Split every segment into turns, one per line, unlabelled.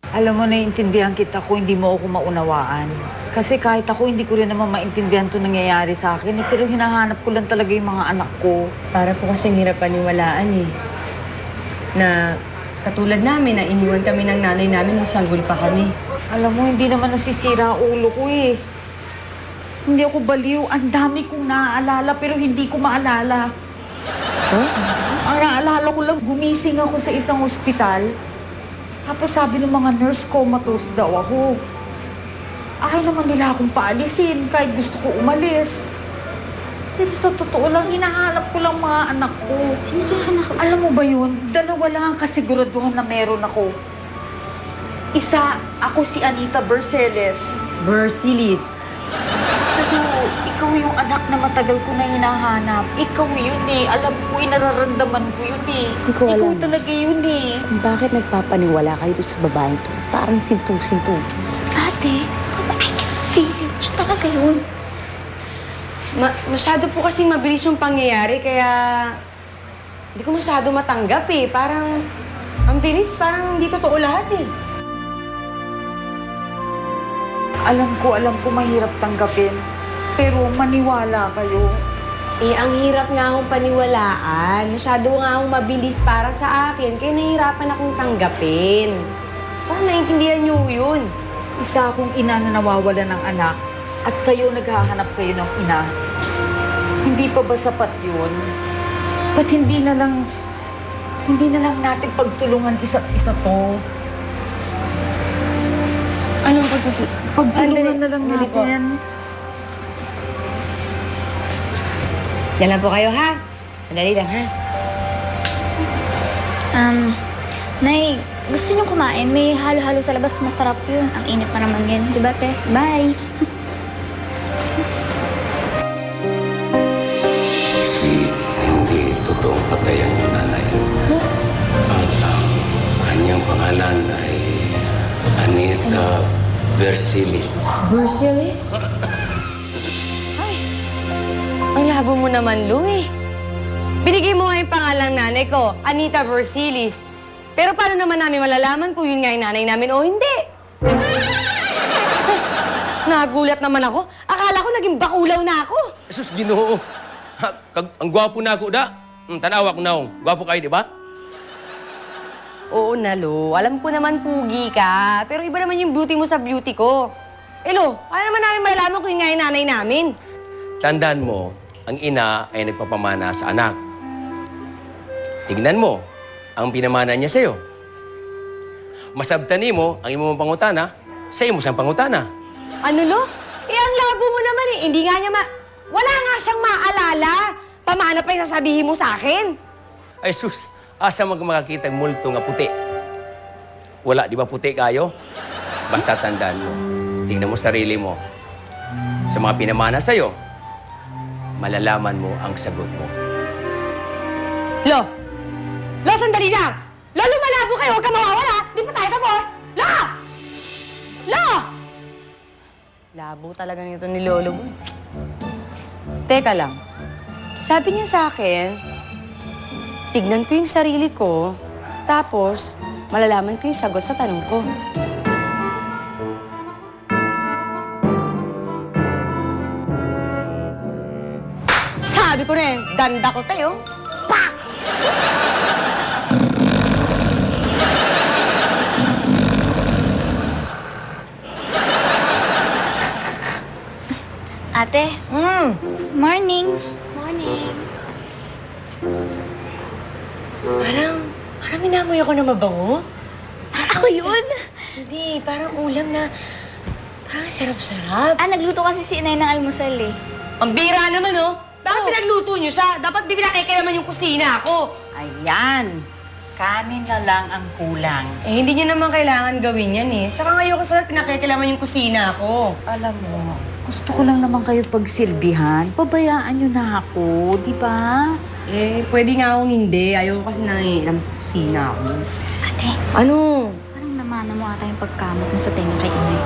Alam mo, naiintindihan kita kung hindi mo ako maunawaan. Kasi kahit ako, hindi ko rin naman maintindihan ito nangyayari sa akin. Pero hinahanap ko lang talaga yung mga anak ko.
Para po kasing hirap paniwalaan eh. Na katulad namin na iniwan kami ng nanay namin nung sanggol pa kami.
Alam mo, hindi naman nasisira ulo ko eh. Hindi ako baliw. Ang dami kong naaalala pero hindi ko maalala.
Huh?
Ang naalala ko lang, gumising ako sa isang ospital. Tapos sabi ng mga nurse, comatose daw ako. Ayaw naman nila akong paalisin kahit gusto ko umalis. Pero sa totoo lang, hinahanap ko lang mga anak ko.
Sino kaya ka naka...
Alam mo ba yun? Dalawa lang ang kasiguraduhan na meron ako. Isa, ako si Anita Berceles.
Bersilis.
Pero ikaw yung anak na matagal ko na hinahanap. Ikaw yun eh. Alam ko, nararamdaman ko yun eh.
Di ko alam.
Ikaw talaga yun eh.
Bakit nagpapaniwala kayo doon sa babaeng to? Parang sintu-sintu. Ate, I can feel it. Siya talaga yun.
Masyado po kasing mabilis yung pangyayari, kaya hindi ko masyado matanggap eh. Parang, ang bilis, parang hindi totoo lahat eh.
Alam ko mahirap tanggapin. Pero maniwala kayo.
Eh, ang hirap nga akong paniwalaan. Masyado nga akong mabilis para sa akin, kaya nahihirapan akong tanggapin. Sana naiintindihan niyo yun.
Isa akong ina na nawawala ng anak at kayo naghahanap kayo ng ina. Hindi pa ba sapat yun? Ba't hindi na lang natin pagtulungan isa't isa to?
Anong
Pagtulungan na lang
Andali po.
natin.
Yan lang po kayo, ha? Madali lang, ha?
Nay, gusto niyo kumain? May halo-halo sa labas. Masarap yun. Ang init pa naman yan. Diba, te? Bye!
Sis, hindi totoong patay ang iyong nanay. At ang kanyang pangalan ay Anita Bersilis.
Bersilis? Ay, ang labo mo naman, Lou, eh. Binigay mo nga yung pangalang nanay ko, Anita Bersilis. Pero paano naman namin malalaman kung yun nga yung nanay namin o hindi? Nagulat naman ako. Akala ko naging bakulaw na ako.
Jesus, Ginoo. Ang gwapo na ako, da. Tanawa ko na, gwapo kayo, di ba?
Oo na, Lo. Alam ko naman pugi ka. Pero iba naman yung beauty mo sa beauty ko. Eh, Lo, paano naman namin malalaman kung yun nga yung nanay namin?
Tandaan mo, ang ina ay nagpapamana sa anak. Tignan mo, ang pinamana niya sa'yo. Masabtani mo ang imo mong pangutana, sa imo siyang pangutana.
Ano, Lo? Eh, ang labo mo naman eh. Hindi nga niya wala nga siyang maalala. Pamana pa yung sasabihin mo sa akin.
Ay, sus, asa makakita multo nga puti. Wala, di ba puti kayo? Basta tandaan mo, tingnan mo sarili mo. Sa mga pinamana sa'yo, malalaman mo ang sagot mo.
Lo! Lo, sandali lang! Lo, lumalabo kayo! Huwag ka mawawala! Di pa tayo tapos! Lo! Lo! Labo talaga nito ni Lolo mo. Teka lang. Sabi niya sa akin, tignan ko yung sarili ko, tapos malalaman ko yung sagot sa tanong ko. Sabi ko na ganda ko tayo. Pak!
Ate, morning. Morning.
Parang minamoy ako na mabango.
Ako yun?
Hindi, parang ulam na parang sarap-sarap.
Nagluto kasi si inay ng almusal eh.
Ang bira naman, oh! Bakit pinagluto niyo siya? Dapat di pinakikailaman yung kusina ako.
Ayan. Kanin na lang ang kulang.
Eh, hindi niyo naman kailangan gawin yan eh. Saka ngayon kasi pinakikailaman yung kusina ako.
Alam mo, gusto ko lang naman kayo pagsilbihan. Pabayaan nyo na ako, di ba?
Eh, pwede nga akong hindi. Ayaw kasi nangihilam sa kusina ako.
Ate,
Ano?
parang namana mo ata yung pagkamot mo sa tenga kay inay.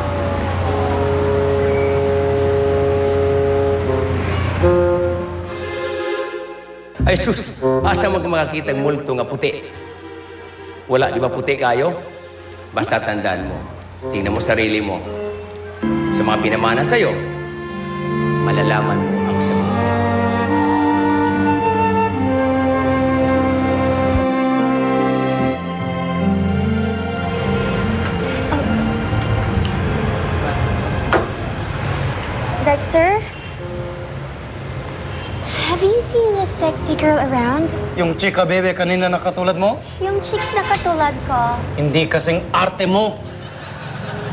Ay, sus, asa makakita multo nga puti. Wala, di ba puti kayo? Basta tandaan mo, tingnan mo sarili mo. Sa mga pinamana sa'yo, malalaman mo ang sagot.
Dexter? Have you seen this sexy girl around?
Yung chika bebe kanina na katulad mo,
Yung chicks na katulad ko.
hindi kasing arte mo.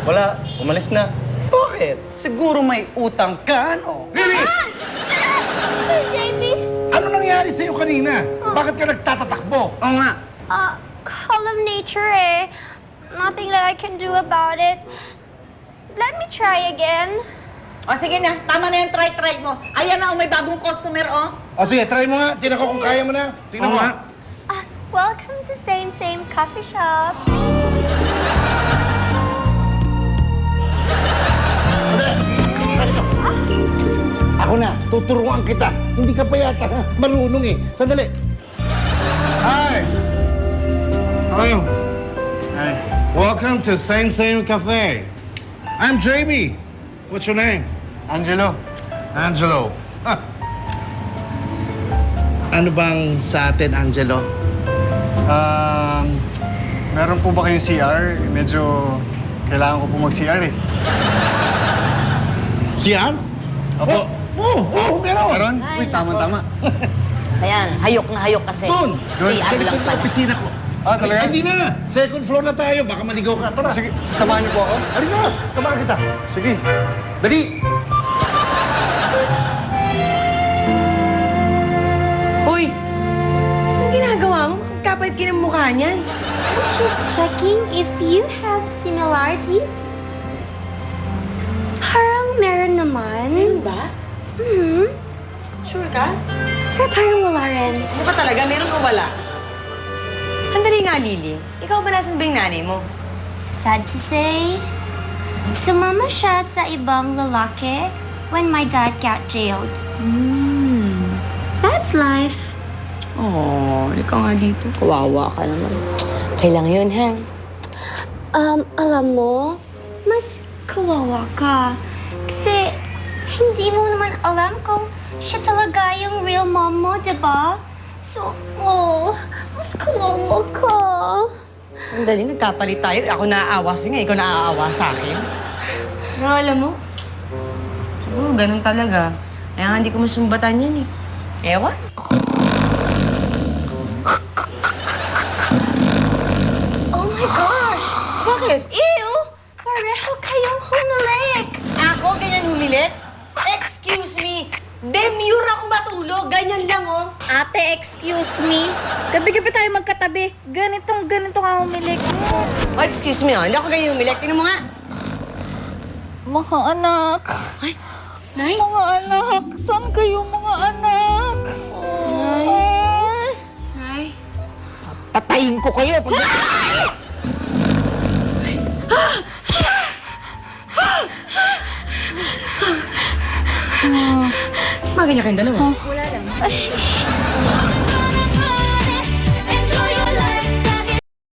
Wala, umalis na. Bakit? Siguro may utang ka, no?
Lily!
Sir JB?
Ano nangyari sa'yo kanina? Bakit ka nagtatatakbo?
Oo nga.
Call of nature eh. Nothing that I can do about it. Let me try again.
O sige na, tama na yung try mo. Ayan na, may bagong customer, oh.
O sige, try mo nga. Tingnan ko kung kaya mo na. Tingnan
Oo
mo.
nga.
Welcome to Same Coffee Shop.
Ako na, tuturuan kita. Hindi ka pa yata marunong eh. Sandali. Hi! How are you? Hi. Welcome to Same Cafe. I'm JB. What's your name? Angelo. Angelo. Ah. Ano bang sa atin, Angelo?
Meron po ba kayong CR? Medyo kailangan ko po mag-CR eh.
CR?
Opo.
Meron.
Meron? Uy, tama-tama.
Ayan, hayok na hayok kasi.
Doon.
Si
Sa
lang
likod ng
pala.
opisina ko.
Ah, talaga?
Hindi na. Second floor na tayo. Baka maligaw ka. Tara.
Sige, sasamahan niyo po ako?
Halika. Samahan kita.
Sige.
Dali.
Uy! Anong ginagawa mo? Kapalit ka ng mukha niyan.
I'm just checking if you have similarities. Parang meron naman.
Meron ba? Sure ka?
Pero parang wala rin.
Ano ba talaga? Meron o wala? Sandali nga, Lily. Ikaw ba nasan ba yung nanay mo?
Sad to say, sumama siya sa ibang lalaki when my dad got jailed. That's life.
Oh, ikaw nga dito. Kawawa ka naman. Okay lang yun, ha?
Alam mo, mas kawawa ka. Kasi hindi mo naman alam kung siya talaga yung real mom mo, diba? So, mas kawawa ka.
Sandali, nagkapalit tayo. Ako naaawa sa'yo nga, ikaw naaawa sa akin. Pero alam mo, siguro ganun talaga. Kaya nga hindi ko masumbatan yan eh. Ewan.
Oh my gosh!
Bakit?
Ew! Pareho kayong humilik!
Ako, ganyan humilit? Excuse me! Demure ako matulog. Ganyan lang, oh.
Ate, excuse me. Gabi-gabi tayo magkatabi. Ganito ka humilik.
Oh, excuse me, oh. Hindi ako ganyan humilit. Tingnan mo nga.
Mga anak.
Ay, Nay?
Mga anak. Saan kayo mga anak? Ay.
Nay?
Patayin ko kayo pag...
Mga ganyan kayong dalawa.
Wala lang.